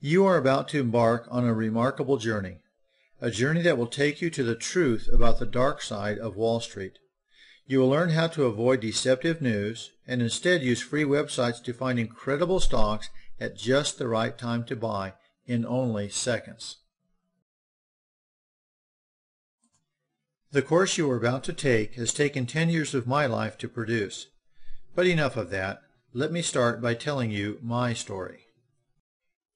You are about to embark on a remarkable journey, a journey that will take you to the truth about the dark side of Wall Street. You will learn how to avoid deceptive news and instead use free websites to find incredible stocks at just the right time to buy in only seconds. The course you are about to take has taken 10 years of my life to produce. But enough of that. Let me start by telling you my story.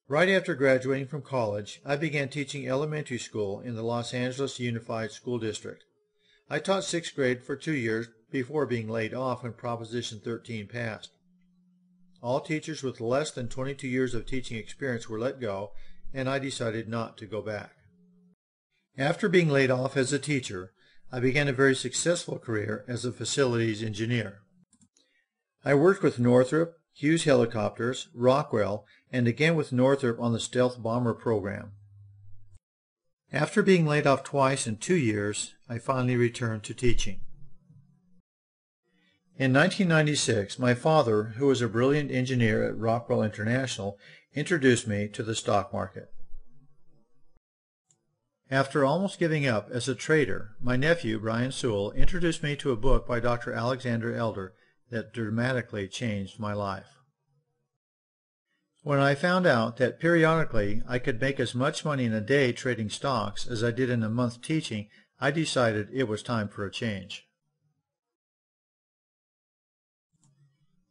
Right after graduating from college, I began teaching elementary school in the Los Angeles Unified School District. I taught 6th grade for 2 years before being laid off when Proposition 13 passed. All teachers with less than 22 years of teaching experience were let go, and I decided not to go back. After being laid off as a teacher, I began a very successful career as a facilities engineer. I worked with Northrop, Hughes Helicopters, Rockwell, and again with Northrop on the stealth bomber program. After being laid off twice in 2 years, I finally returned to teaching. In 1996, my father, who was a brilliant engineer at Rockwell International, introduced me to the stock market. After almost giving up as a trader, my nephew, Brian Sewell, introduced me to a book by Dr. Alexander Elder that dramatically changed my life. When I found out that periodically I could make as much money in a day trading stocks as I did in a month teaching, I decided it was time for a change.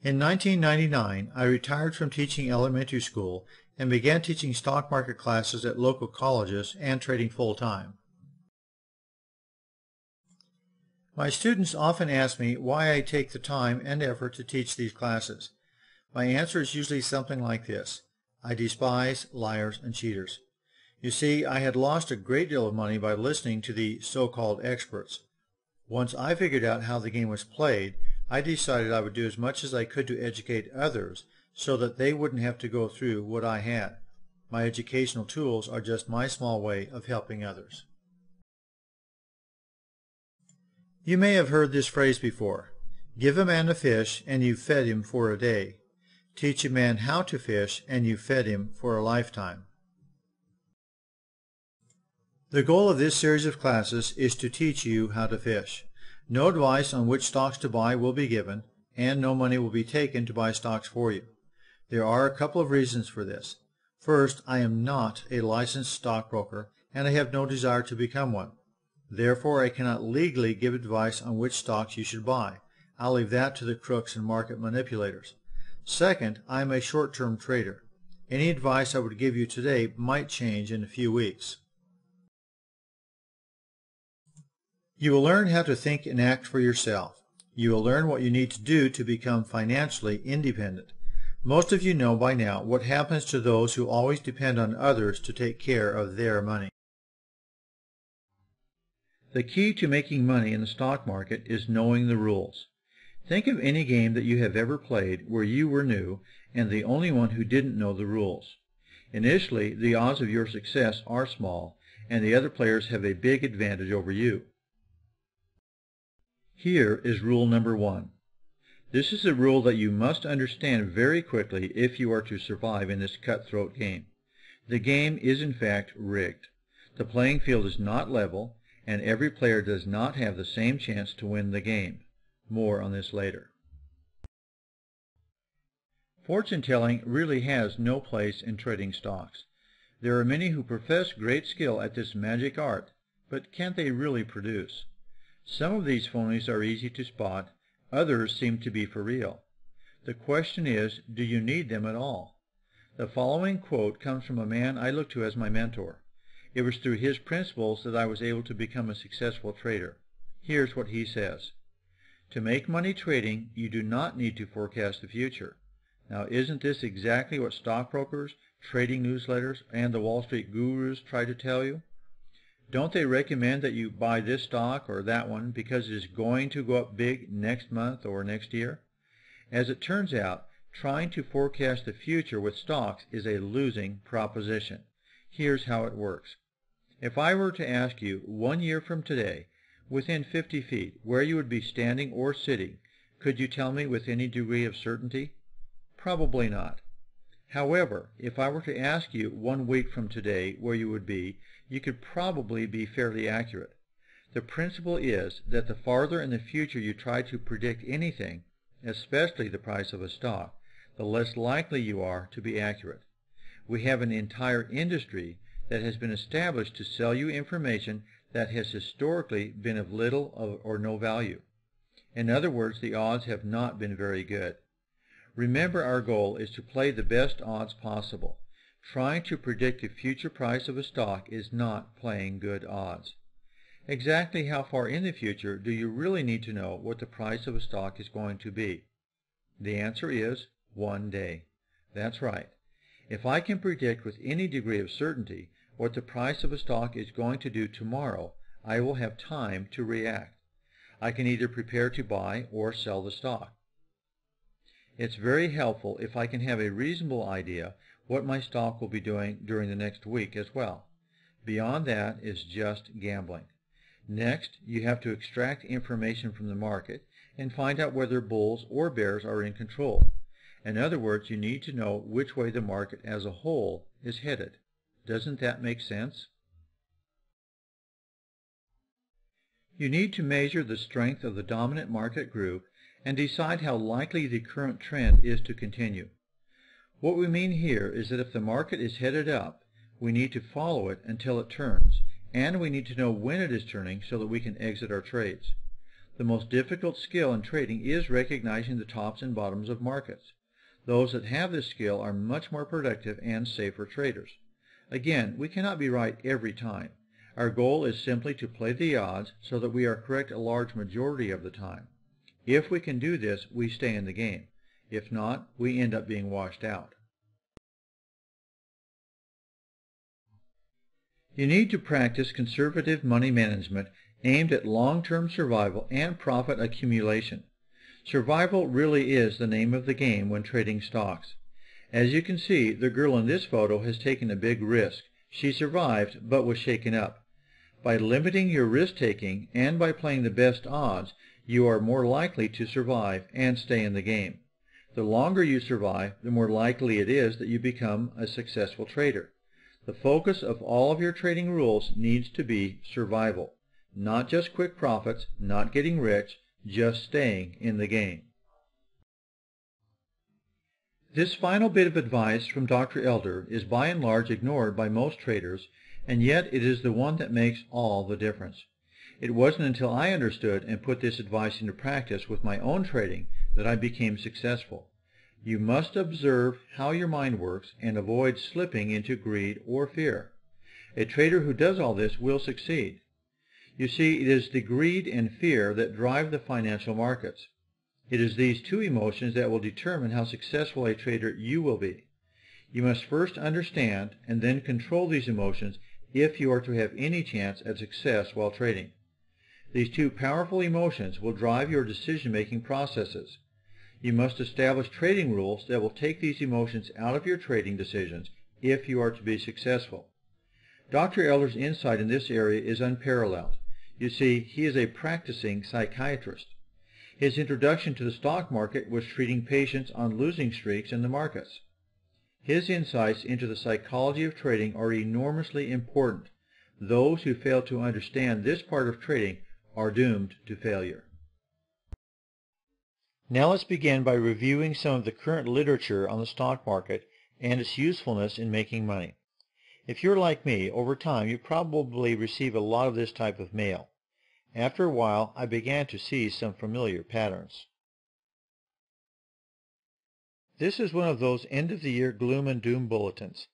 In 1999, I retired from teaching elementary school and began teaching stock market classes at local colleges and trading full-time. My students often ask me why I take the time and effort to teach these classes. My answer is usually something like this: I despise liars and cheaters. You see, I had lost a great deal of money by listening to the so-called experts. Once I figured out how the game was played, I decided I would do as much as I could to educate others so that they wouldn't have to go through what I had. My educational tools are just my small way of helping others. You may have heard this phrase before: give a man a fish and you've fed him for a day. Teach a man how to fish and you've fed him for a lifetime. The goal of this series of classes is to teach you how to fish. No advice on which stocks to buy will be given, and no money will be taken to buy stocks for you. There are a couple of reasons for this. First, I am not a licensed stockbroker, and I have no desire to become one. Therefore, I cannot legally give advice on which stocks you should buy. I'll leave that to the crooks and market manipulators. Second, I am a short-term trader. Any advice I would give you today might change in a few weeks. You will learn how to think and act for yourself. You will learn what you need to do to become financially independent. Most of you know by now what happens to those who always depend on others to take care of their money. The key to making money in the stock market is knowing the rules. Think of any game that you have ever played where you were new and the only one who didn't know the rules. Initially, the odds of your success are small, and the other players have a big advantage over you. Here is rule number 1. This is a rule that you must understand very quickly if you are to survive in this cutthroat game. The game is in fact rigged. The playing field is not level, and every player does not have the same chance to win the game. More on this later. Fortune-telling really has no place in trading stocks. There are many who profess great skill at this magic art, but can't they really produce? Some of these phonies are easy to spot, others seem to be for real. The question is, do you need them at all? The following quote comes from a man I look to as my mentor. It was through his principles that I was able to become a successful trader. Here's what he says: to make money trading, you do not need to forecast the future. Now, isn't this exactly what stockbrokers, trading newsletters, and the Wall Street gurus try to tell you? Don't they recommend that you buy this stock or that one because it is going to go up big next month or next year? As it turns out, trying to forecast the future with stocks is a losing proposition. Here's how it works. If I were to ask you 1 year from today, within 50 feet, where you would be standing or sitting, could you tell me with any degree of certainty? Probably not. However, if I were to ask you 1 week from today where you would be, you could probably be fairly accurate. The principle is that the farther in the future you try to predict anything, especially the price of a stock, the less likely you are to be accurate. We have an entire industry that has been established to sell you information that has historically been of little or no value. In other words, the odds have not been very good. Remember, our goal is to play the best odds possible. Trying to predict the future price of a stock is not playing good odds. Exactly how far in the future do you really need to know what the price of a stock is going to be? The answer is 1 day. That's right. If I can predict with any degree of certainty what the price of a stock is going to do tomorrow, I will have time to react. I can either prepare to buy or sell the stock. It's very helpful if I can have a reasonable idea what my stock will be doing during the next week as well. Beyond that is just gambling. Next, you have to extract information from the market and find out whether bulls or bears are in control. In other words, you need to know which way the market as a whole is headed. Doesn't that make sense? You need to measure the strength of the dominant market group and decide how likely the current trend is to continue. What we mean here is that if the market is headed up, we need to follow it until it turns, and we need to know when it is turning so that we can exit our trades. The most difficult skill in trading is recognizing the tops and bottoms of markets. Those that have this skill are much more productive and safer traders. Again, we cannot be right every time. Our goal is simply to play the odds so that we are correct a large majority of the time. If we can do this, we stay in the game. If not, we end up being washed out. You need to practice conservative money management aimed at long-term survival and profit accumulation. Survival really is the name of the game when trading stocks. As you can see, the girl in this photo has taken a big risk. She survived, but was shaken up. By limiting your risk-taking and by playing the best odds, you are more likely to survive and stay in the game. The longer you survive, the more likely it is that you become a successful trader. The focus of all of your trading rules needs to be survival. Not just quick profits, not getting rich, just staying in the game. This final bit of advice from Dr. Elder is by and large ignored by most traders, and yet it is the one that makes all the difference. It wasn't until I understood and put this advice into practice with my own trading that I became successful. You must observe how your mind works and avoid slipping into greed or fear. A trader who does all this will succeed. You see, it is the greed and fear that drive the financial markets. It is these two emotions that will determine how successful a trader you will be. You must first understand and then control these emotions if you are to have any chance at success while trading. These two powerful emotions will drive your decision-making processes. You must establish trading rules that will take these emotions out of your trading decisions if you are to be successful. Dr. Elder's insight in this area is unparalleled. You see, he is a practicing psychiatrist. His introduction to the stock market was treating patients on losing streaks in the markets. His insights into the psychology of trading are enormously important. Those who fail to understand this part of trading are doomed to failure. Now let's begin by reviewing some of the current literature on the stock market and its usefulness in making money. If you're like me, over time you probably receive a lot of this type of mail. After a while, I began to see some familiar patterns. This is one of those end-of-the-year gloom and doom bulletins.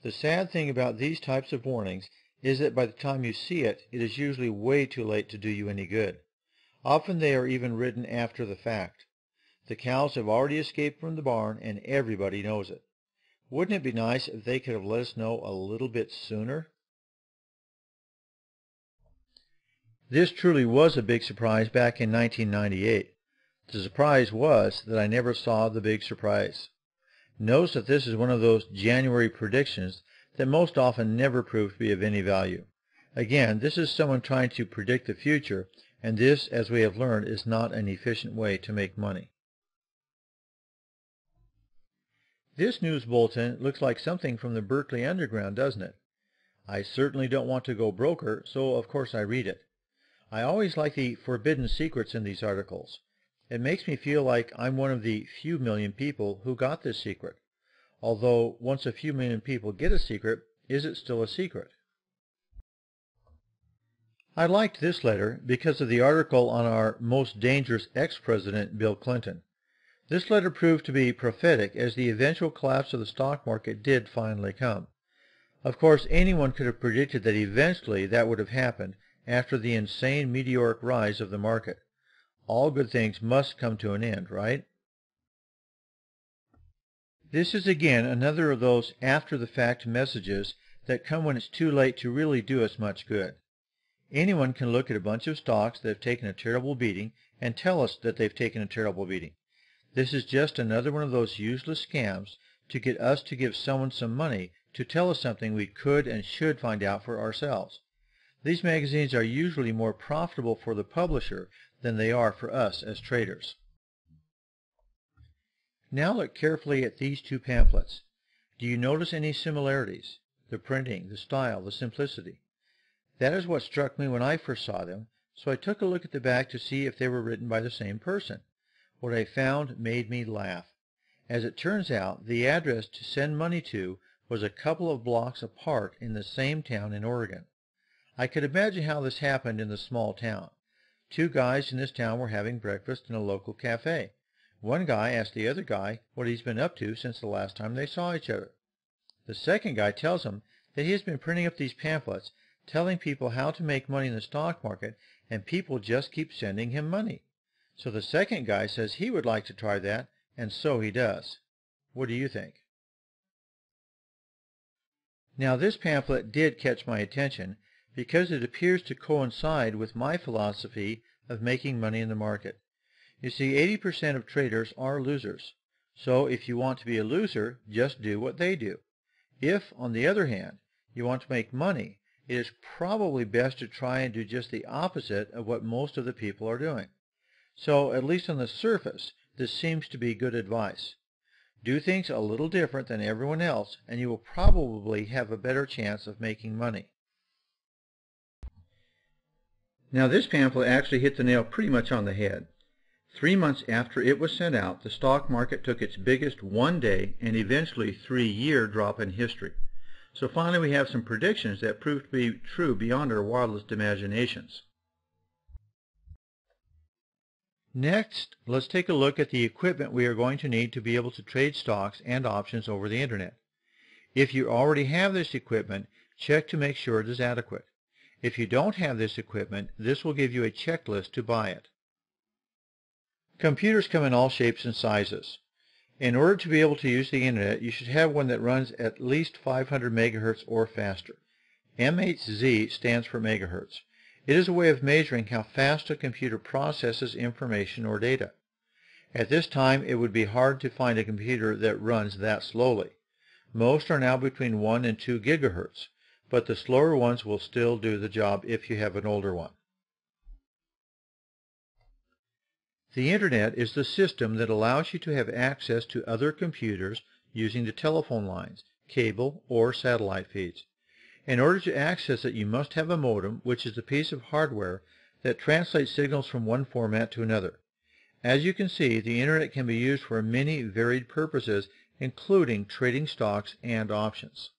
The sad thing about these types of warnings is that by the time you see it, it is usually way too late to do you any good. Often they are even written after the fact. The cows have already escaped from the barn and everybody knows it. Wouldn't it be nice if they could have let us know a little bit sooner? This truly was a big surprise back in 1998. The surprise was that I never saw the big surprise. Notice that this is one of those January predictions that most often never prove to be of any value. Again, this is someone trying to predict the future, and this, as we have learned, is not an efficient way to make money. This news bulletin looks like something from the Berkeley Underground, doesn't it? I certainly don't want to go broker, so of course I read it. I always like the forbidden secrets in these articles. It makes me feel like I'm one of the few million people who got this secret. Although, once a few million people get a secret, is it still a secret? I liked this letter because of the article on our most dangerous ex-president, Bill Clinton. This letter proved to be prophetic, as the eventual collapse of the stock market did finally come. Of course, anyone could have predicted that eventually that would have happened after the insane meteoric rise of the market. All good things must come to an end, right? This is again another of those after-the-fact messages that come when it's too late to really do us much good. Anyone can look at a bunch of stocks that have taken a terrible beating and tell us that they've taken a terrible beating. This is just another one of those useless scams to get us to give someone some money to tell us something we could and should find out for ourselves. These magazines are usually more profitable for the publisher than they are for us as traders. Now look carefully at these two pamphlets. Do you notice any similarities? The printing, the style, the simplicity. That is what struck me when I first saw them, so I took a look at the back to see if they were written by the same person. What I found made me laugh. As it turns out, the address to send money to was a couple of blocks apart in the same town in Oregon. I could imagine how this happened in the small town. Two guys in this town were having breakfast in a local cafe. One guy asked the other guy what he's been up to since the last time they saw each other. The second guy tells him that he has been printing up these pamphlets telling people how to make money in the stock market, and people just keep sending him money. So the second guy says he would like to try that, and so he does. What do you think? Now this pamphlet did catch my attention because it appears to coincide with my philosophy of making money in the market. You see, 80% of traders are losers. So if you want to be a loser, just do what they do. If, on the other hand, you want to make money, it is probably best to try and do just the opposite of what most of the people are doing. So, at least on the surface, this seems to be good advice. Do things a little different than everyone else, and you will probably have a better chance of making money. Now this pamphlet actually hit the nail pretty much on the head. 3 months after it was sent out, the stock market took its biggest one-day and eventually 3-year drop in history. So finally we have some predictions that proved to be true beyond our wildest imaginations. Next, let's take a look at the equipment we are going to need to be able to trade stocks and options over the Internet. If you already have this equipment, check to make sure it is adequate. If you don't have this equipment, this will give you a checklist to buy it. Computers come in all shapes and sizes. In order to be able to use the Internet, you should have one that runs at least 500 megahertz or faster. MHz stands for megahertz. It is a way of measuring how fast a computer processes information or data. At this time, it would be hard to find a computer that runs that slowly. Most are now between 1 and 2 gigahertz, but the slower ones will still do the job if you have an older one. The Internet is the system that allows you to have access to other computers using the telephone lines, cable, or satellite feeds. In order to access it, you must have a modem, which is a piece of hardware that translates signals from one format to another. As you can see, the Internet can be used for many varied purposes, including trading stocks and options.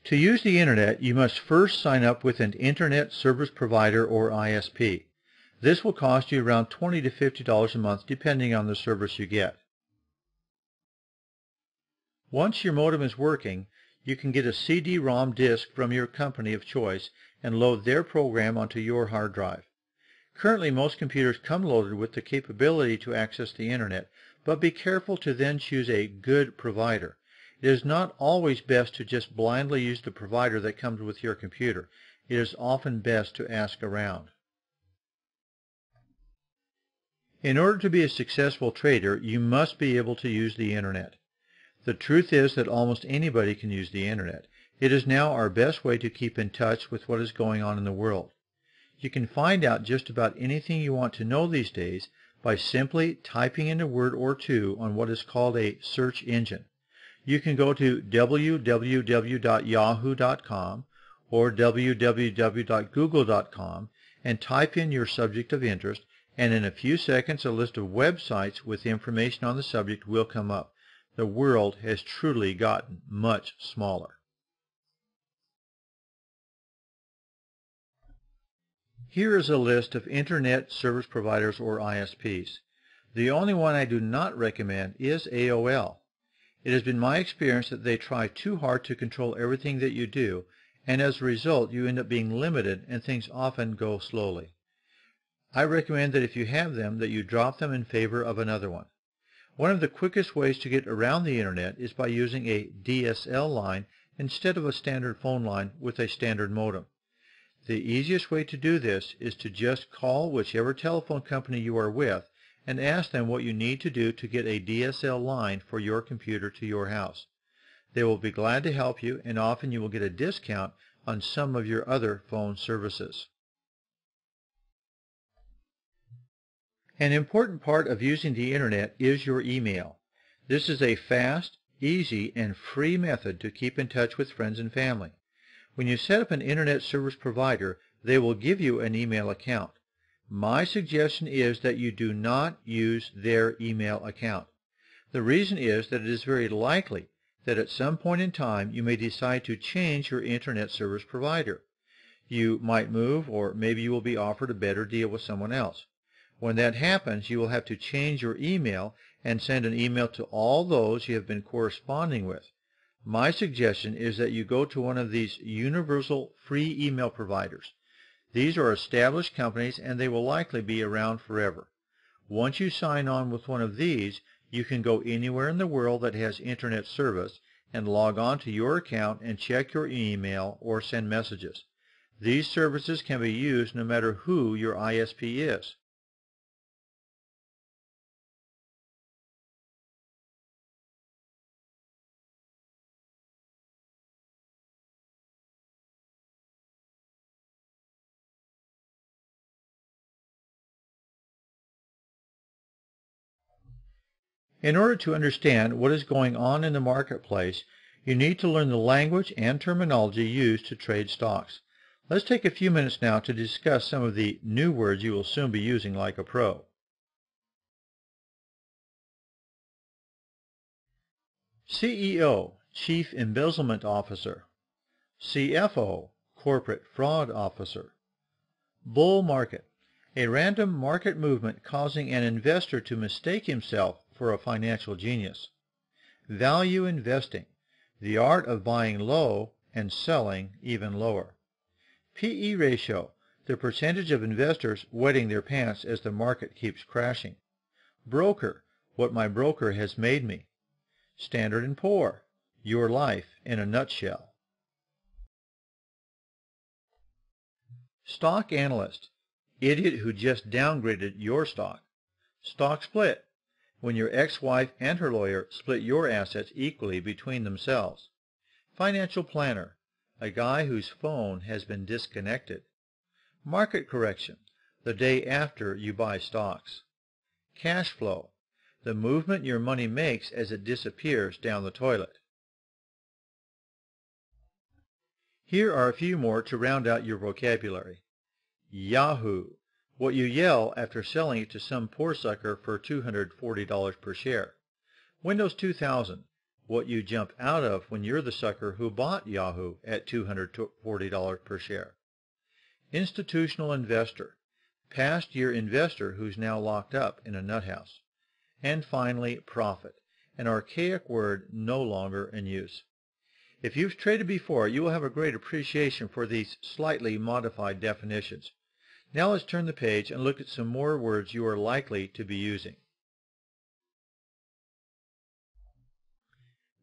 To use the Internet, you must first sign up with an Internet Service Provider or ISP. This will cost you around $20 to $50 a month depending on the service you get. Once your modem is working, you can get a CD-ROM disk from your company of choice and load their program onto your hard drive. Currently, most computers come loaded with the capability to access the Internet, but be careful to then choose a good provider. It is not always best to just blindly use the provider that comes with your computer. It is often best to ask around. In order to be a successful trader, you must be able to use the Internet. The truth is that almost anybody can use the Internet. It is now our best way to keep in touch with what is going on in the world. You can find out just about anything you want to know these days by simply typing in a word or two on what is called a search engine. You can go to www.yahoo.com or www.google.com and type in your subject of interest, and in a few seconds a list of websites with information on the subject will come up. The world has truly gotten much smaller. Here is a list of Internet Service Providers or ISPs. The only one I do not recommend is AOL. It has been my experience that they try too hard to control everything that you do, and as a result you end up being limited and things often go slowly. I recommend that if you have them, that you drop them in favor of another one. One of the quickest ways to get around the Internet is by using a DSL line instead of a standard phone line with a standard modem. The easiest way to do this is to just call whichever telephone company you are with and ask them what you need to do to get a DSL line for your computer to your house. They will be glad to help you, and often you will get a discount on some of your other phone services. An important part of using the Internet is your email. This is a fast, easy, and free method to keep in touch with friends and family. When you set up an Internet service provider, they will give you an email account. My suggestion is that you do not use their email account. The reason is that it is very likely that at some point in time you may decide to change your Internet service provider. You might move, or maybe you will be offered a better deal with someone else. When that happens, you will have to change your email and send an email to all those you have been corresponding with. My suggestion is that you go to one of these universal free email providers. These are established companies and they will likely be around forever. Once you sign on with one of these, you can go anywhere in the world that has Internet service and log on to your account and check your email or send messages. These services can be used no matter who your ISP is. In order to understand what is going on in the marketplace, you need to learn the language and terminology used to trade stocks. Let's take a few minutes now to discuss some of the new words you will soon be using like a pro. CEO, Chief Embezzlement Officer. CFO, Corporate Fraud Officer. Bull market, a random market movement causing an investor to mistake himself for a financial genius. Value investing, the art of buying low and selling even lower. P/E ratio, the percentage of investors wetting their pants as the market keeps crashing. Broker, what my broker has made me. Standard & Poor, your life in a nutshell. Stock analyst, idiot who just downgraded your stock. Stock split, when your ex-wife and her lawyer split your assets equally between themselves. Financial planner, a guy whose phone has been disconnected. Market correction, the day after you buy stocks. Cash flow, the movement your money makes as it disappears down the toilet. Here are a few more to round out your vocabulary. Yahoo, what you yell after selling it to some poor sucker for $240 per share. Windows 2000, what you jump out of when you're the sucker who bought Yahoo at $240 per share. Institutional investor, past year investor who's now locked up in a nut house. And finally, profit, an archaic word no longer in use. If you've traded before, you will have a great appreciation for these slightly modified definitions. Now let's turn the page and look at some more words you are likely to be using.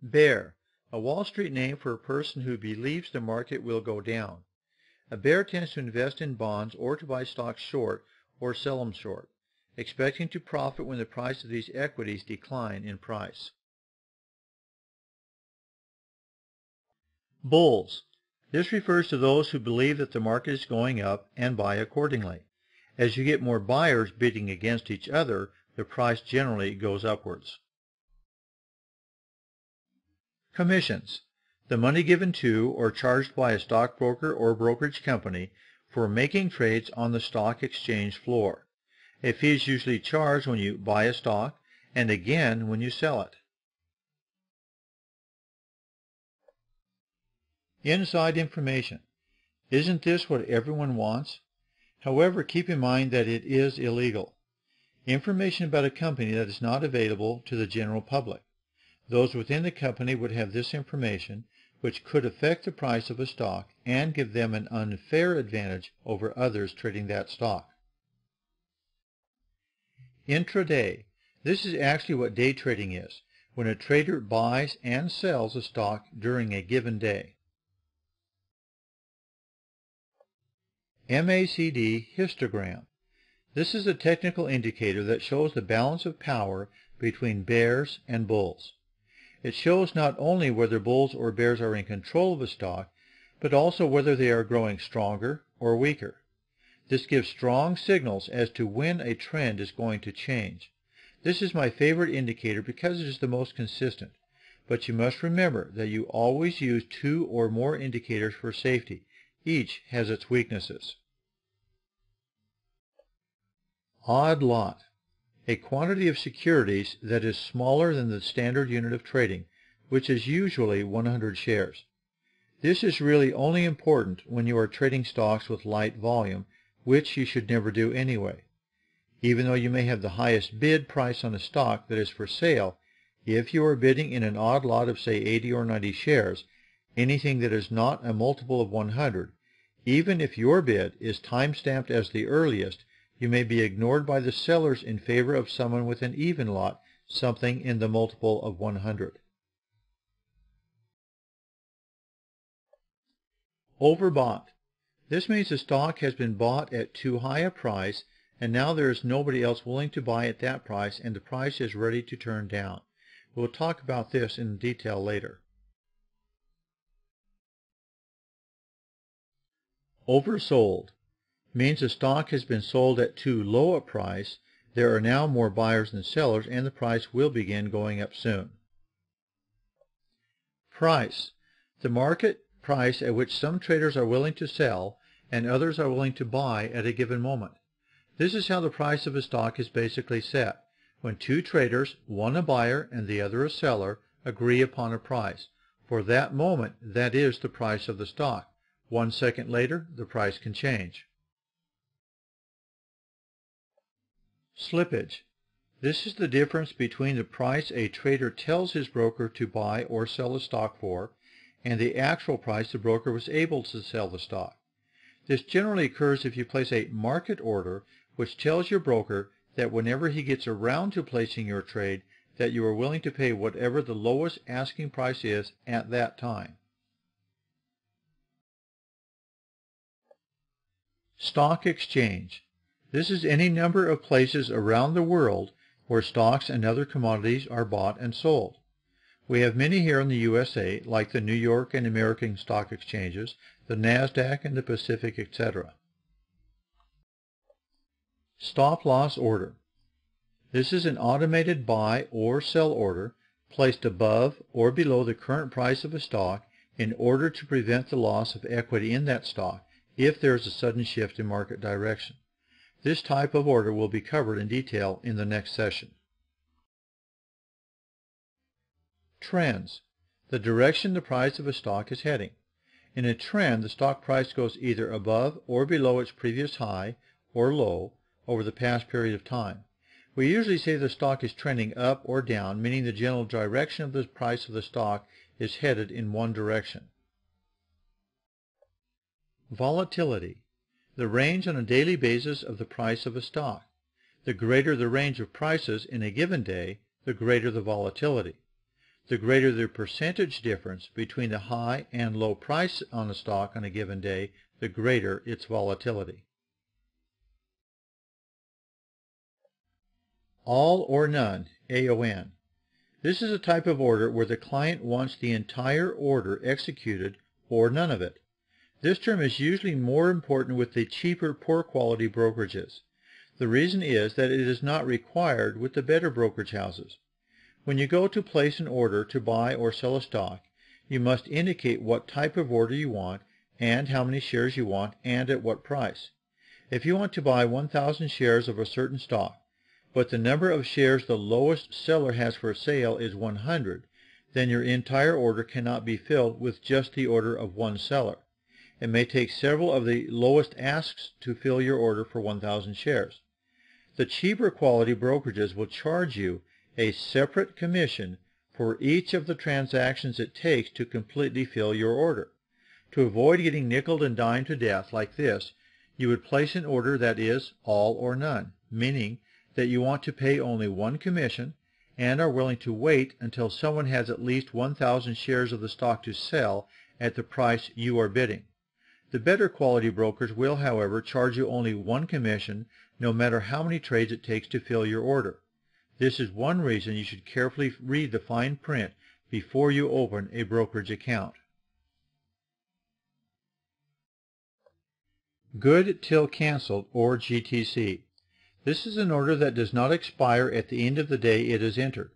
Bear, a Wall Street name for a person who believes the market will go down. A bear tends to invest in bonds or to buy stocks short or sell them short, expecting to profit when the price of these equities decline in price. Bulls, This refers to those who believe that the market is going up and buy accordingly. As you get more buyers bidding against each other, the price generally goes upwards. Commissions. The money given to or charged by a stockbroker or brokerage company for making trades on the stock exchange floor. A fee is usually charged when you buy a stock and again when you sell it. Inside information. Isn't this what everyone wants? However, keep in mind that it is illegal. Information about a company that is not available to the general public. Those within the company would have this information, which could affect the price of a stock and give them an unfair advantage over others trading that stock. Intraday. This is actually what day trading is, when a trader buys and sells a stock during a given day. MACD histogram. This is a technical indicator that shows the balance of power between bears and bulls. It shows not only whether bulls or bears are in control of a stock, but also whether they are growing stronger or weaker. This gives strong signals as to when a trend is going to change. This is my favorite indicator because it is the most consistent. But you must remember that you always use 2 or more indicators for safety. Each has its weaknesses. Odd lot. A quantity of securities that is smaller than the standard unit of trading, which is usually 100 shares. This is really only important when you are trading stocks with light volume, which you should never do anyway. Even though you may have the highest bid price on a stock that is for sale, if you are bidding in an odd lot of say 80 or 90 shares, anything that is not a multiple of 100, even if your bid is time-stamped as the earliest, you may be ignored by the sellers in favor of someone with an even lot, something in the multiple of 100. Overbought. This means the stock has been bought at too high a price, and now there is nobody else willing to buy at that price, and the price is ready to turn down. We'll talk about this in detail later. Oversold means the stock has been sold at too low a price. There are now more buyers than sellers, and the price will begin going up soon. Price. The market price at which some traders are willing to sell and others are willing to buy at a given moment. This is how the price of a stock is basically set. When 2 traders, one a buyer and the other a seller, agree upon a price. For that moment, that is the price of the stock. 1 second later, the price can change. Slippage. This is the difference between the price a trader tells his broker to buy or sell a stock for and the actual price the broker was able to sell the stock. This generally occurs if you place a market order which tells your broker that whenever he gets around to placing your trade, that you are willing to pay whatever the lowest asking price is at that time. Stock exchange. This is any number of places around the world where stocks and other commodities are bought and sold. We have many here in the USA, like the New York and American stock exchanges, the NASDAQ and the Pacific, etc. Stop loss order. This is an automated buy or sell order placed above or below the current price of a stock in order to prevent the loss of equity in that stock if there is a sudden shift in market direction. This type of order will be covered in detail in the next session. Trends. The direction the price of a stock is heading. In a trend, the stock price goes either above or below its previous high or low over the past period of time. We usually say the stock is trending up or down, meaning the general direction of the price of the stock is headed in one direction. Volatility. The range on a daily basis of the price of a stock. The greater the range of prices in a given day, the greater the volatility. The greater the percentage difference between the high and low price on a stock on a given day, the greater its volatility. All or none, AON. This is a type of order where the client wants the entire order executed or none of it. This term is usually more important with the cheaper, poor quality brokerages. The reason is that it is not required with the better brokerage houses. When you go to place an order to buy or sell a stock, you must indicate what type of order you want and how many shares you want and at what price. If you want to buy 1,000 shares of a certain stock, but the number of shares the lowest seller has for sale is 100, then your entire order cannot be filled with just the order of one seller. It may take several of the lowest asks to fill your order for 1,000 shares. The cheaper quality brokerages will charge you a separate commission for each of the transactions it takes to completely fill your order. To avoid getting nickeled and dimed to death like this, you would place an order that is all or none, meaning that you want to pay only one commission and are willing to wait until someone has at least 1,000 shares of the stock to sell at the price you are bidding. The better quality brokers will, however, charge you only one commission no matter how many trades it takes to fill your order. This is one reason you should carefully read the fine print before you open a brokerage account. Good till canceled, or GTC. This is an order that does not expire at the end of the day it is entered.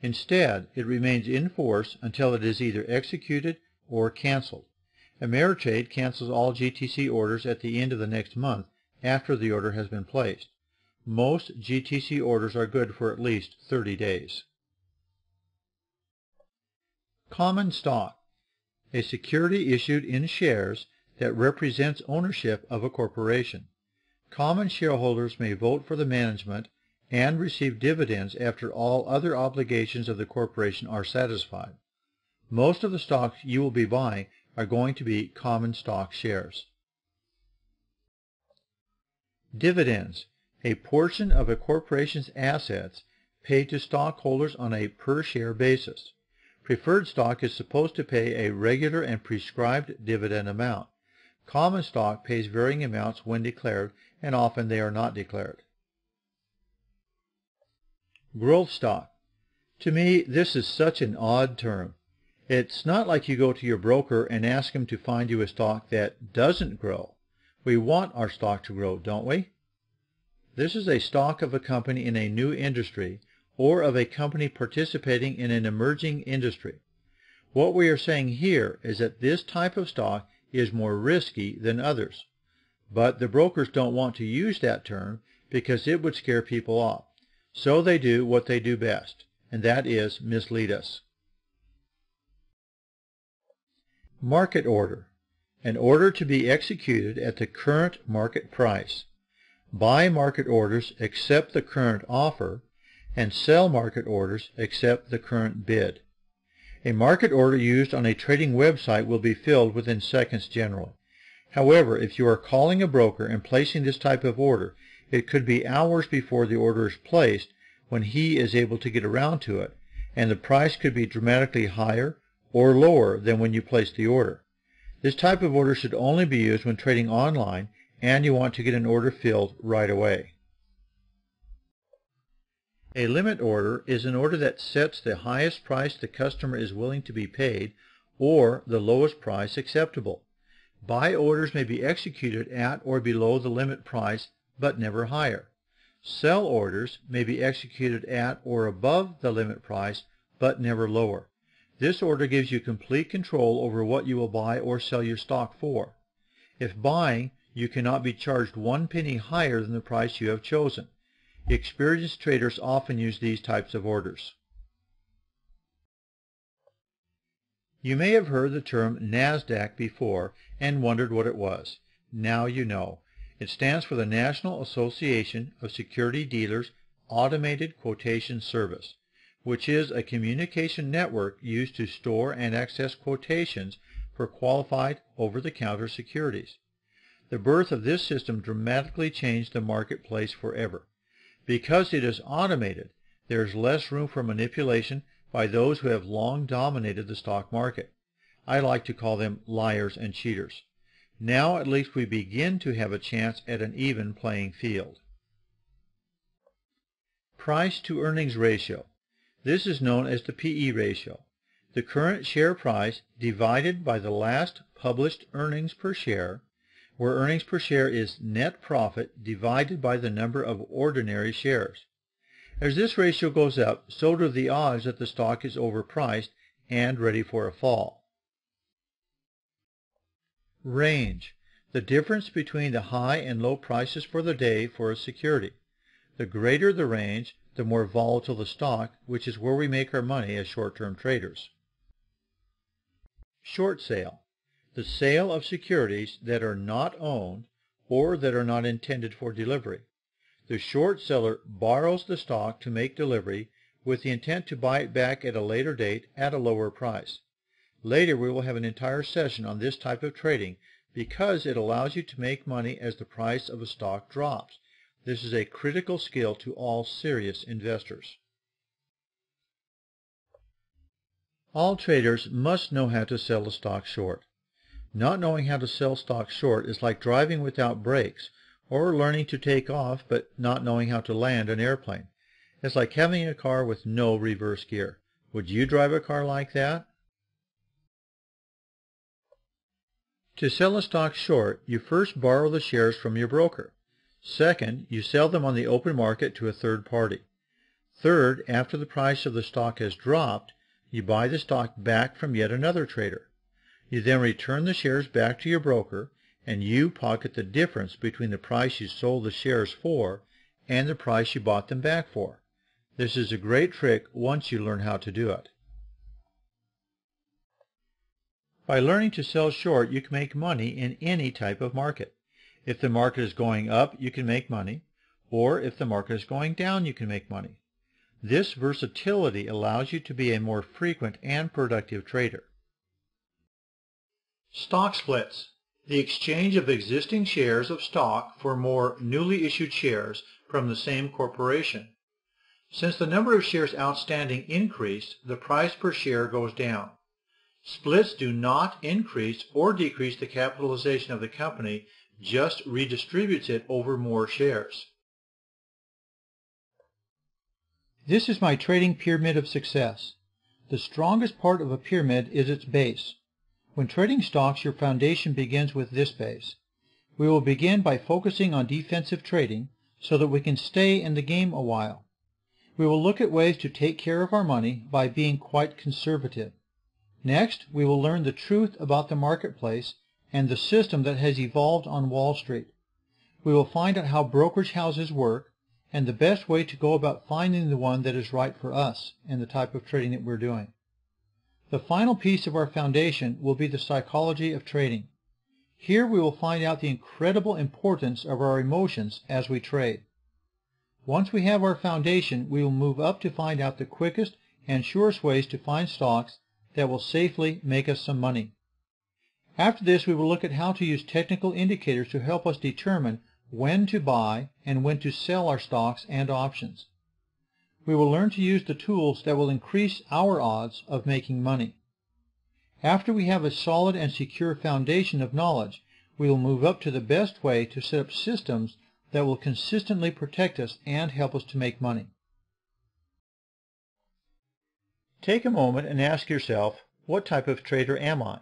Instead, it remains in force until it is either executed or canceled. Ameritrade cancels all GTC orders at the end of the next month after the order has been placed. Most GTC orders are good for at least 30 days. Common stock, a security issued in shares that represents ownership of a corporation. Common shareholders may vote for the management and receive dividends after all other obligations of the corporation are satisfied. Most of the stocks you will be buying are going to be common stock shares. Dividends, a portion of a corporation's assets paid to stockholders on a per-share basis. Preferred stock is supposed to pay a regular and prescribed dividend amount. Common stock pays varying amounts when declared, and often they are not declared. Growth stock. To me, this is such an odd term. It's not like you go to your broker and ask him to find you a stock that doesn't grow. We want our stock to grow, don't we? This is a stock of a company in a new industry or of a company participating in an emerging industry. What we are saying here is that this type of stock is more risky than others. But the brokers don't want to use that term because it would scare people off. So they do what they do best, and that is mislead us. Market order, an order to be executed at the current market price. Buy market orders accept the current offer, and sell market orders accept the current bid. A market order used on a trading website will be filled within seconds generally. However, if you are calling a broker and placing this type of order, it could be hours before the order is placed when he is able to get around to it, and the price could be dramatically higher or lower than when you placed the order. This type of order should only be used when trading online and you want to get an order filled right away. A limit order is an order that sets the highest price the customer is willing to be paid or the lowest price acceptable. Buy orders may be executed at or below the limit price, but never higher. Sell orders may be executed at or above the limit price, but never lower. This order gives you complete control over what you will buy or sell your stock for. If buying, you cannot be charged 1 penny higher than the price you have chosen. Experienced traders often use these types of orders. You may have heard the term NASDAQ before and wondered what it was. Now you know. It stands for the National Association of Security Dealers Automated Quotation Service, which is a communication network used to store and access quotations for qualified over-the-counter securities. The birth of this system dramatically changed the marketplace forever. Because it is automated, there is less room for manipulation by those who have long dominated the stock market. I like to call them liars and cheaters. Now at least we begin to have a chance at an even playing field. Price to earnings ratio. This is known as the PE ratio. the current share price divided by the last published earnings per share, where earnings per share is net profit divided by the number of ordinary shares. As this ratio goes up, so do the odds that the stock is overpriced and ready for a fall. Range, the difference between the high and low prices for the day for a security. The greater the range, the more volatile the stock, which is where we make our money as short-term traders. Short sale, the sale of securities that are not owned or that are not intended for delivery. The short seller borrows the stock to make delivery with the intent to buy it back at a later date at a lower price. Later we will have an entire session on this type of trading because it allows you to make money as the price of a stock drops. This is a critical skill to all serious investors. All traders must know how to sell a stock short. Not knowing how to sell stock short is like driving without brakes or learning to take off but not knowing how to land an airplane. It's like having a car with no reverse gear. Would you drive a car like that? To sell a stock short, you first borrow the shares from your broker. Second, you sell them on the open market to a third party. Third, after the price of the stock has dropped, you buy the stock back from yet another trader. You then return the shares back to your broker, and you pocket the difference between the price you sold the shares for and the price you bought them back for. This is a great trick once you learn how to do it. By learning to sell short, you can make money in any type of market. If the market is going up, you can make money, or if the market is going down, you can make money. This versatility allows you to be a more frequent and productive trader. Stock splits, the exchange of existing shares of stock for more newly issued shares from the same corporation. Since the number of shares outstanding increase, the price per share goes down. Splits do not increase or decrease the capitalization of the company, just redistributes it over more shares. This is my trading pyramid of success. The strongest part of a pyramid is its base. When trading stocks, your foundation begins with this base. We will begin by focusing on defensive trading so that we can stay in the game a while. We will look at ways to take care of our money by being quite conservative. Next, we will learn the truth about the marketplace and the system that has evolved on Wall Street. We will find out how brokerage houses work and the best way to go about finding the one that is right for us and the type of trading that we're doing. The final piece of our foundation will be the psychology of trading. Here we will find out the incredible importance of our emotions as we trade. Once we have our foundation, we will move up to find out the quickest and surest ways to find stocks that will safely make us some money. After this, we will look at how to use technical indicators to help us determine when to buy and when to sell our stocks and options. We will learn to use the tools that will increase our odds of making money. After we have a solid and secure foundation of knowledge, we will move up to the best way to set up systems that will consistently protect us and help us to make money. Take a moment and ask yourself, what type of trader am I?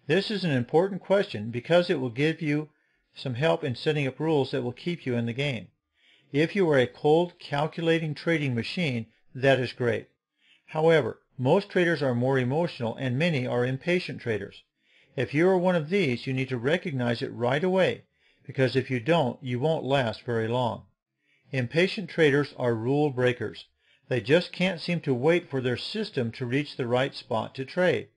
This is an important question because it will give you some help in setting up rules that will keep you in the game. If you are a cold, calculating trading machine, that is great. However, most traders are more emotional and many are impatient traders. If you are one of these, you need to recognize it right away, because if you don't, you won't last very long. Impatient traders are rule breakers. They just can't seem to wait for their system to reach the right spot to trade.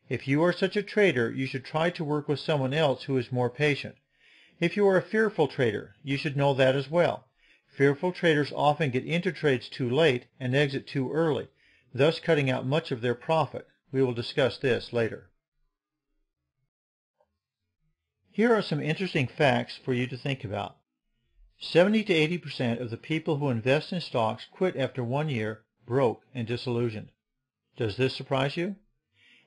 If you are such a trader, you should try to work with someone else who is more patient. If you are a fearful trader, you should know that as well. Fearful traders often get into trades too late and exit too early, thus cutting out much of their profit. We will discuss this later. Here are some interesting facts for you to think about. 70 to 80% of the people who invest in stocks quit after 1 year, broke and disillusioned. Does this surprise you?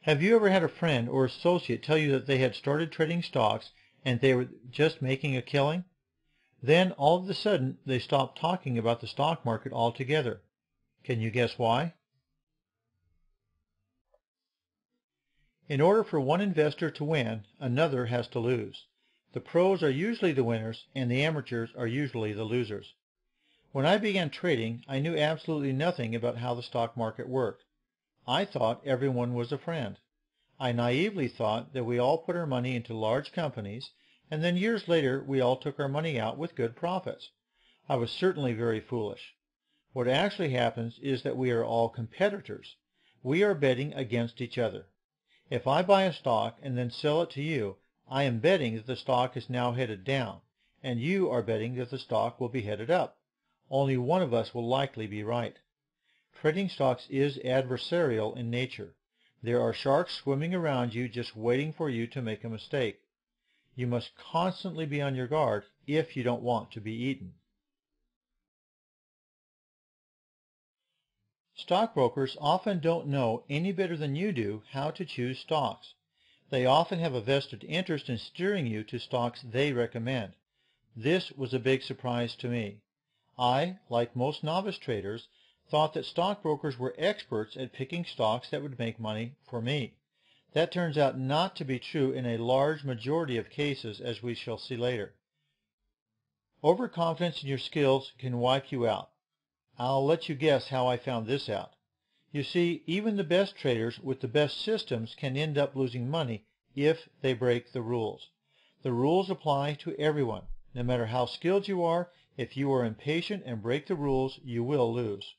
Have you ever had a friend or associate tell you that they had started trading stocks and they were just making a killing? Then, all of a sudden, they stopped talking about the stock market altogether. Can you guess why? In order for one investor to win, another has to lose. The pros are usually the winners, and the amateurs are usually the losers. When I began trading, I knew absolutely nothing about how the stock market worked. I thought everyone was a friend. I naively thought that we all put our money into large companies, and then years later we all took our money out with good profits. I was certainly very foolish. What actually happens is that we are all competitors. We are betting against each other. If I buy a stock and then sell it to you, I am betting that the stock is now headed down, and you are betting that the stock will be headed up. Only one of us will likely be right. Trading stocks is adversarial in nature. There are sharks swimming around you just waiting for you to make a mistake. You must constantly be on your guard if you don't want to be eaten. Stockbrokers often don't know any better than you do how to choose stocks. They often have a vested interest in steering you to stocks they recommend. This was a big surprise to me. I, like most novice traders, thought that stockbrokers were experts at picking stocks that would make money for me. That turns out not to be true in a large majority of cases, as we shall see later. Overconfidence in your skills can wipe you out. I'll let you guess how I found this out. You see, even the best traders with the best systems can end up losing money if they break the rules. The rules apply to everyone. No matter how skilled you are, if you are impatient and break the rules, you will lose.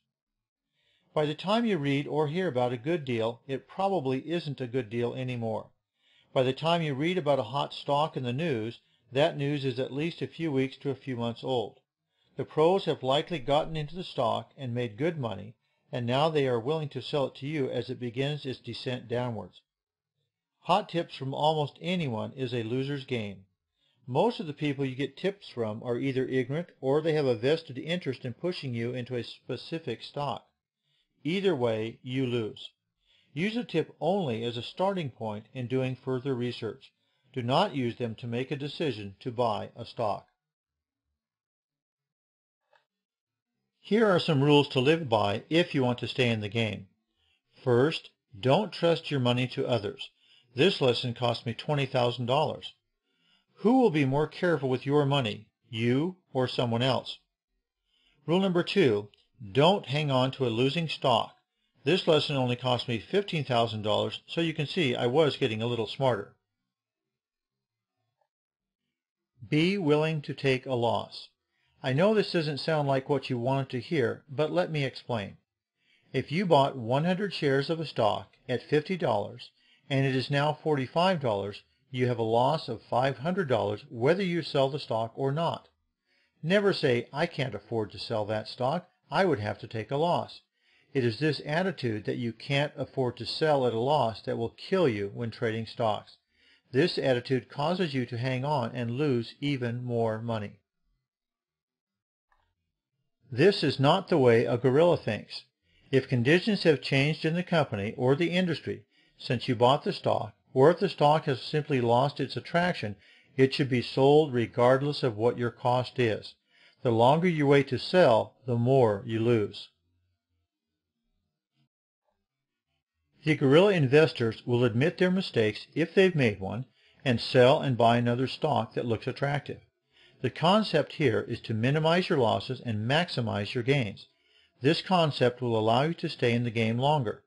By the time you read or hear about a good deal, it probably isn't a good deal anymore. By the time you read about a hot stock in the news, that news is at least a few weeks to a few months old. The pros have likely gotten into the stock and made good money, and now they are willing to sell it to you as it begins its descent downwards. Hot tips from almost anyone is a loser's game. Most of the people you get tips from are either ignorant or they have a vested interest in pushing you into a specific stock. Either way, you lose. Use a tip only as a starting point in doing further research. Do not use them to make a decision to buy a stock. Here are some rules to live by if you want to stay in the game. First, don't trust your money to others. This lesson cost me $20,000. Who will be more careful with your money, you or someone else? Rule number 2, don't hang on to a losing stock. This lesson only cost me $15,000, so you can see I was getting a little smarter. Be willing to take a loss. I know this doesn't sound like what you wanted to hear, but let me explain. If you bought 100 shares of a stock at $50 and it is now $45, you have a loss of $500 whether you sell the stock or not. Never say, I can't afford to sell that stock, I would have to take a loss. It is this attitude that you can't afford to sell at a loss that will kill you when trading stocks. This attitude causes you to hang on and lose even more money. This is not the way a gorilla thinks. If conditions have changed in the company or the industry since you bought the stock, or if the stock has simply lost its attraction, it should be sold regardless of what your cost is. The longer you wait to sell, the more you lose. The guerrilla investors will admit their mistakes if they've made one and sell and buy another stock that looks attractive. The concept here is to minimize your losses and maximize your gains. This concept will allow you to stay in the game longer.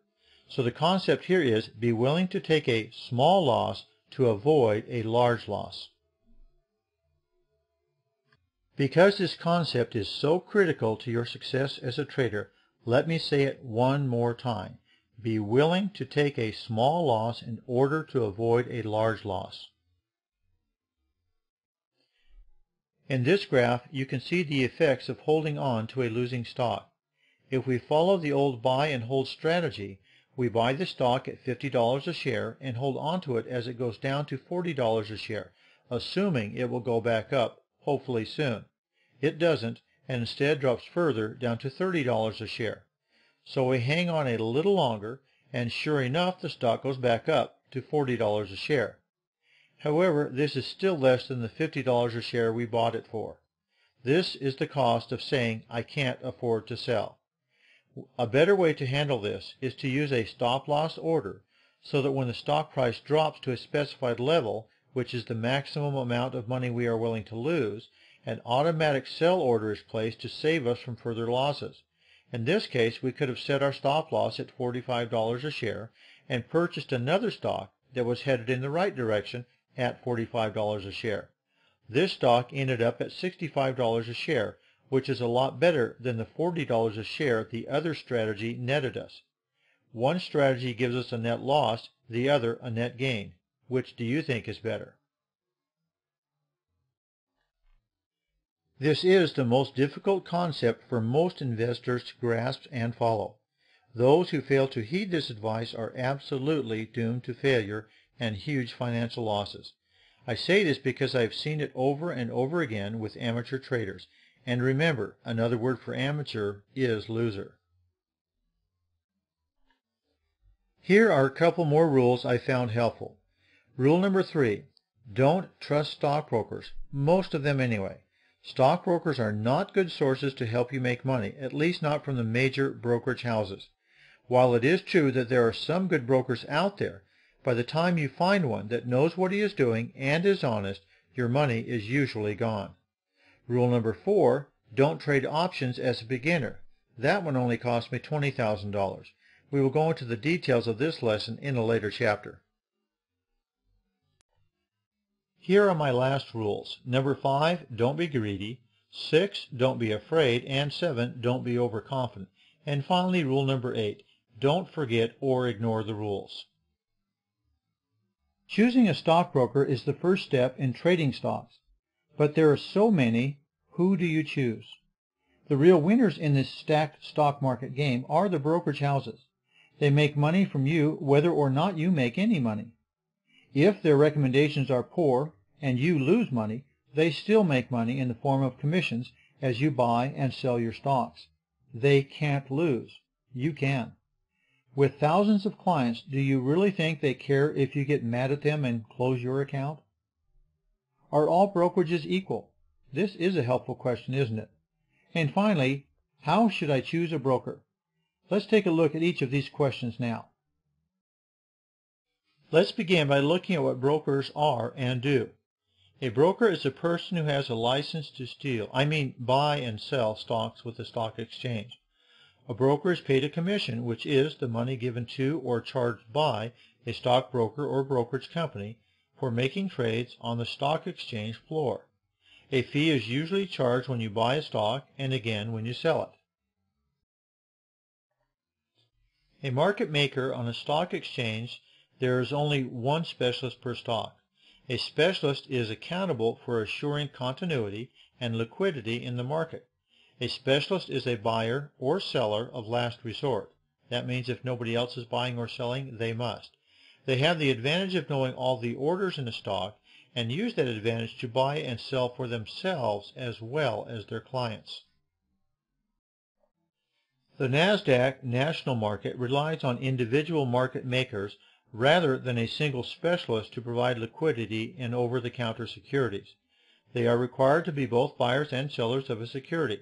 So the concept here is be willing to take a small loss to avoid a large loss. Because this concept is so critical to your success as a trader, let me say it one more time. Be willing to take a small loss in order to avoid a large loss. In this graph, you can see the effects of holding on to a losing stock. If we follow the old buy and hold strategy, we buy the stock at $50 a share and hold on to it as it goes down to $40 a share, assuming it will go back up, hopefully soon. It doesn't, and instead drops further down to $30 a share. So we hang on a little longer, and sure enough, the stock goes back up to $40 a share. However, this is still less than the $50 a share we bought it for. This is the cost of saying, I can't afford to sell. A better way to handle this is to use a stop-loss order so that when the stock price drops to a specified level, which is the maximum amount of money we are willing to lose, an automatic sell order is placed to save us from further losses. In this case, we could have set our stop loss at $45 a share and purchased another stock that was headed in the right direction at $45 a share. This stock ended up at $65 a share, which is a lot better than the $40 a share the other strategy netted us. One strategy gives us a net loss, the other a net gain. Which do you think is better? This is the most difficult concept for most investors to grasp and follow. Those who fail to heed this advice are absolutely doomed to failure and huge financial losses. I say this because I've seen it over and over again with amateur traders. And remember, another word for amateur is loser. Here are a couple more rules I found helpful. Rule number 3, don't trust stockbrokers, most of them anyway. Stockbrokers are not good sources to help you make money, at least not from the major brokerage houses. While it is true that there are some good brokers out there, by the time you find one that knows what he is doing and is honest, your money is usually gone. Rule number 4, don't trade options as a beginner. That one only cost me $20,000. We will go into the details of this lesson in a later chapter. Here are my last rules. Number 5, don't be greedy. 6, don't be afraid. And 7, don't be overconfident. And finally, rule number 8, don't forget or ignore the rules. Choosing a stockbroker is the first step in trading stocks. But there are so many, who do you choose? The real winners in this stacked stock market game are the brokerage houses. They make money from you whether or not you make any money. If their recommendations are poor and you lose money, they still make money in the form of commissions as you buy and sell your stocks. They can't lose. You can. With thousands of clients, do you really think they care if you get mad at them and close your account? Are all brokerages equal? This is a helpful question, isn't it? And finally, how should I choose a broker? Let's take a look at each of these questions now. Let's begin by looking at what brokers are and do. A broker is a person who has a license to buy and sell stocks with the stock exchange. A broker is paid a commission, which is the money given to or charged by a stockbroker or brokerage company for making trades on the stock exchange floor. A fee is usually charged when you buy a stock and again when you sell it. A market maker on a stock exchange, there is only one specialist per stock. A specialist is accountable for assuring continuity and liquidity in the market. A specialist is a buyer or seller of last resort. That means if nobody else is buying or selling, they must. They have the advantage of knowing all the orders in a stock and use that advantage to buy and sell for themselves as well as their clients. The NASDAQ national market relies on individual market makers rather than a single specialist to provide liquidity in over-the-counter securities. They are required to be both buyers and sellers of a security.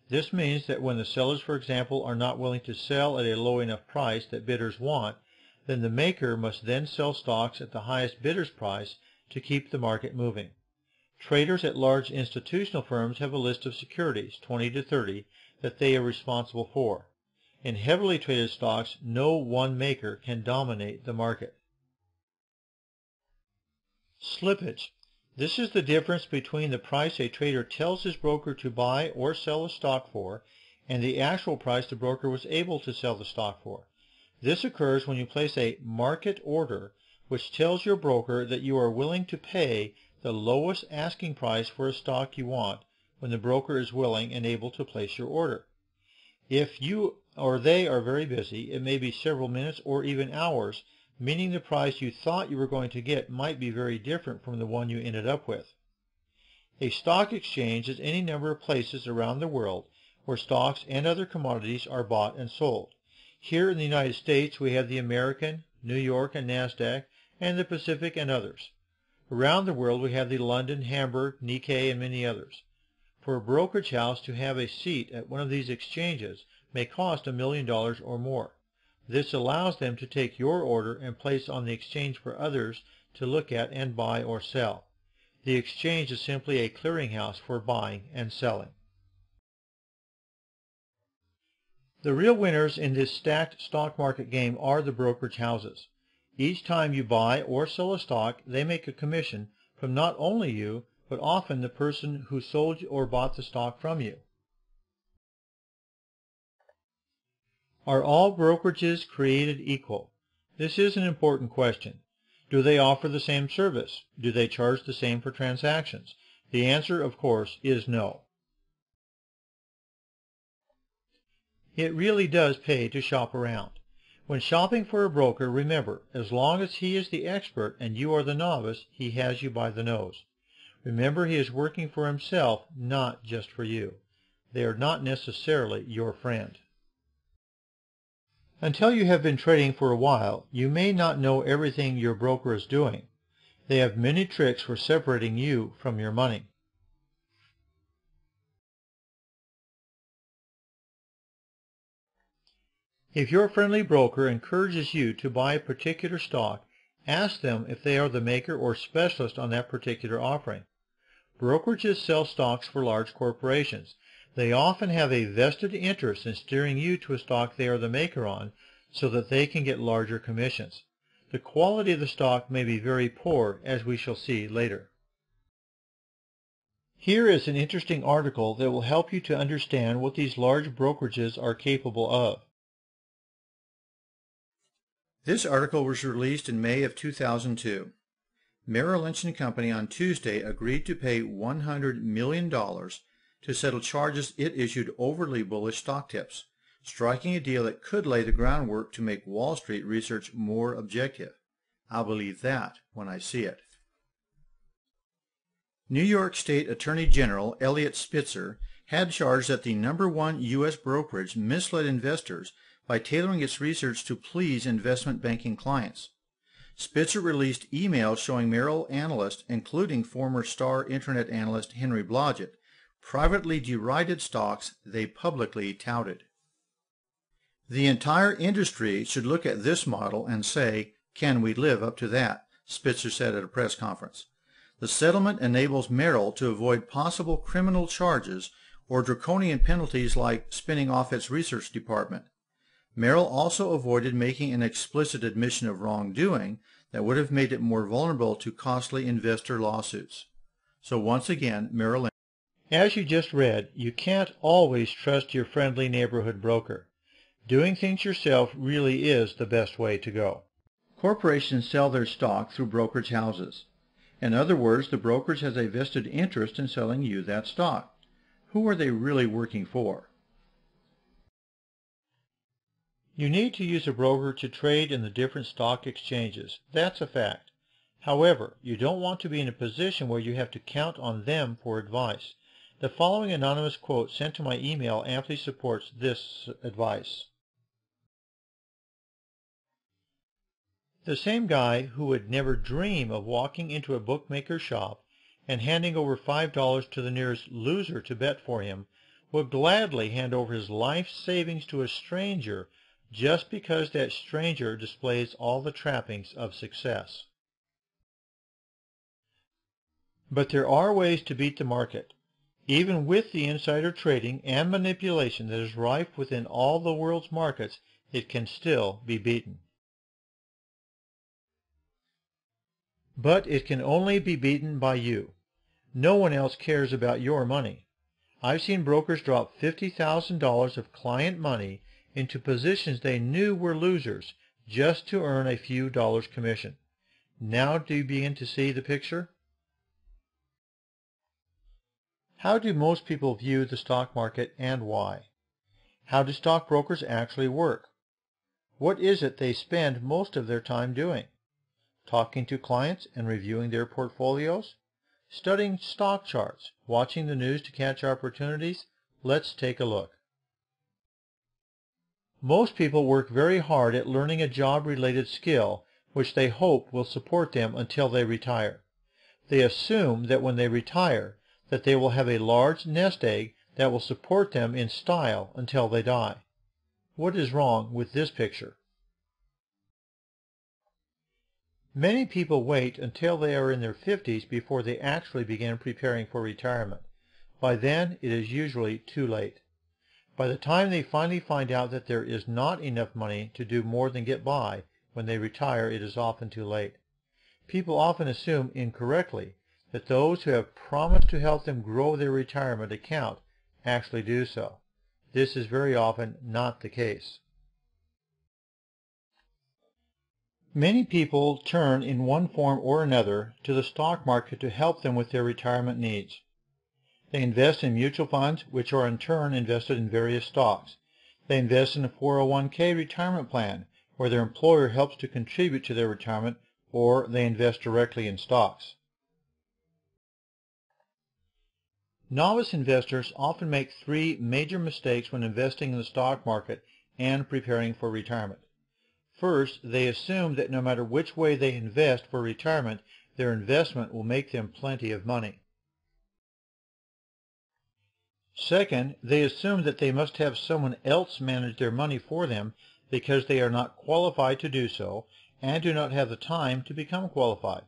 This means that when the sellers, for example, are not willing to sell at a low enough price that bidders want, then the maker must then sell stocks at the highest bidder's price to keep the market moving. Traders at large institutional firms have a list of securities, 20 to 30, that they are responsible for. In heavily traded stocks, no one maker can dominate the market. Slippage. This is the difference between the price a trader tells his broker to buy or sell a stock for and the actual price the broker was able to sell the stock for. This occurs when you place a market order, which tells your broker that you are willing to pay the lowest asking price for a stock you want when the broker is willing and able to place your order. If you or they are very busy, it may be several minutes or even hours, meaning the price you thought you were going to get might be very different from the one you ended up with. A stock exchange is any number of places around the world where stocks and other commodities are bought and sold. Here in the United States, we have the American, New York, and NASDAQ, and the Pacific and others. Around the world, we have the London, Hamburg, Nikkei, and many others. For a brokerage house to have a seat at one of these exchanges may cost $1 million or more. This allows them to take your order and place on the exchange for others to look at and buy or sell. The exchange is simply a clearinghouse for buying and selling. The real winners in this stacked stock market game are the brokerage houses. Each time you buy or sell a stock, they make a commission from not only you, but often the person who sold or bought the stock from you. Are all brokerages created equal? This is an important question. Do they offer the same service? Do they charge the same for transactions? The answer, of course, is no. It really does pay to shop around. When shopping for a broker, remember, as long as he is the expert and you are the novice, he has you by the nose. Remember, he is working for himself, not just for you. They are not necessarily your friend. Until you have been trading for a while, you may not know everything your broker is doing. They have many tricks for separating you from your money. If your friendly broker encourages you to buy a particular stock, ask them if they are the maker or specialist on that particular offering. Brokerages sell stocks for large corporations. They often have a vested interest in steering you to a stock they are the maker on so that they can get larger commissions. The quality of the stock may be very poor, as we shall see later. Here is an interesting article that will help you to understand what these large brokerages are capable of. This article was released in May of 2002. Merrill Lynch & Company on Tuesday agreed to pay $100 million to settle charges it issued overly bullish stock tips, striking a deal that could lay the groundwork to make Wall Street research more objective. I'll believe that when I see it. New York State Attorney General Eliot Spitzer had charged that the #1 U.S. brokerage misled investors by tailoring its research to please investment banking clients. Spitzer released emails showing Merrill analysts, including former Star Internet analyst Henry Blodgett, privately derided stocks they publicly touted. The entire industry should look at this model and say, can we live up to that? Spitzer said at a press conference. The settlement enables Merrill to avoid possible criminal charges or draconian penalties like spinning off its research department. Merrill also avoided making an explicit admission of wrongdoing that would have made it more vulnerable to costly investor lawsuits. So once again, Merrill Lynch. As you just read, you can't always trust your friendly neighborhood broker. Doing things yourself really is the best way to go. Corporations sell their stock through brokerage houses. In other words, the brokerage has a vested interest in selling you that stock. Who are they really working for? You need to use a broker to trade in the different stock exchanges. That's a fact. However, you don't want to be in a position where you have to count on them for advice. The following anonymous quote sent to my email amply supports this advice. The same guy who would never dream of walking into a bookmaker's shop and handing over $5 to the nearest loser to bet for him will gladly hand over his life savings to a stranger just because that stranger displays all the trappings of success. But there are ways to beat the market. Even with the insider trading and manipulation that is rife within all the world's markets, it can still be beaten. But it can only be beaten by you. No one else cares about your money. I've seen brokers drop $50,000 of client money into positions they knew were losers just to earn a few dollars commission. Now do you begin to see the picture? How do most people view the stock market and why? How do stockbrokers actually work? What is it they spend most of their time doing? Talking to clients and reviewing their portfolios? Studying stock charts? Watching the news to catch opportunities? Let's take a look. Most people work very hard at learning a job-related skill which they hope will support them until they retire. They assume that when they retire, that they will have a large nest egg that will support them in style until they die. What is wrong with this picture? Many people wait until they are in their 50s before they actually begin preparing for retirement. By then, it is usually too late. By the time they finally find out that there is not enough money to do more than get by, when they retire, it is often too late. People often assume incorrectly that those who have promised to help them grow their retirement account actually do so. This is very often not the case. Many people turn in one form or another to the stock market to help them with their retirement needs. They invest in mutual funds, which are in turn invested in various stocks. They invest in a 401k retirement plan, where their employer helps to contribute to their retirement, or they invest directly in stocks. Novice investors often make three major mistakes when investing in the stock market and preparing for retirement. First, they assume that no matter which way they invest for retirement, their investment will make them plenty of money. Second, they assume that they must have someone else manage their money for them because they are not qualified to do so and do not have the time to become qualified.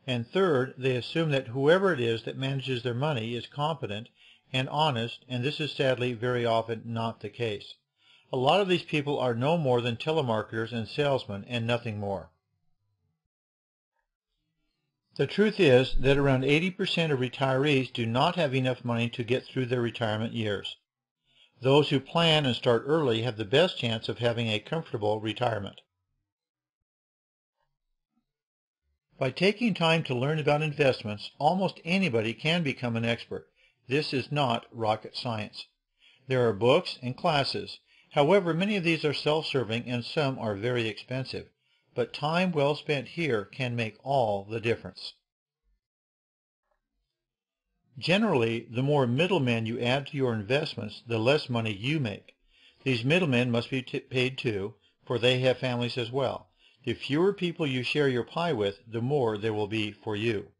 And third, they assume that whoever it is that manages their money is competent and honest, and this is sadly very often not the case. A lot of these people are no more than telemarketers and salesmen and nothing more. The truth is that around 80% of retirees do not have enough money to get through their retirement years. Those who plan and start early have the best chance of having a comfortable retirement. By taking time to learn about investments, almost anybody can become an expert. This is not rocket science. There are books and classes. However, many of these are self-serving and some are very expensive. But time well spent here can make all the difference. Generally, the more middlemen you add to your investments, the less money you make. These middlemen must be paid too, for they have families as well. The fewer people you share your pie with, the more there will be for you.